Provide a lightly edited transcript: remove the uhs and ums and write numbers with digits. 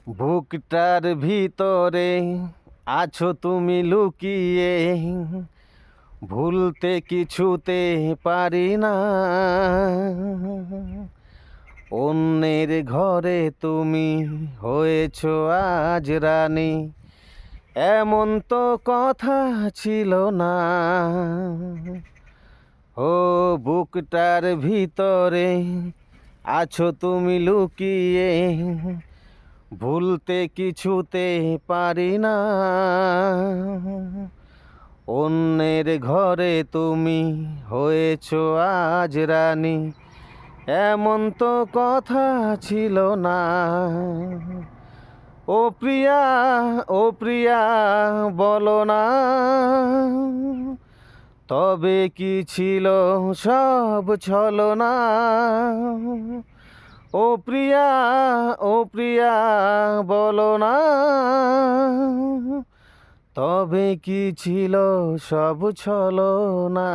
বুকটার ভিতরে আছো তুমি লুকিয়ে, ভুলতে কিছুতে পারি না। অন্যের ঘরে তুমি হয়েছো আজ রানী, এমন তো কথা ছিল না। ও বুকটার ভিতরে আছো তুমি লুকিয়ে, ভুলতে কিছুতে পারি না। অন্যের ঘরে তুমি হয়েছো আজ রানী, এমন তো কথা ছিল না। ও প্রিয়া, ও প্রিয়া, বলো না তবে কি ছিল সব ছলনা। ও প্রিয়া, ও প্রিয়া, বলো না তবে কি ছিল সব ছলনা।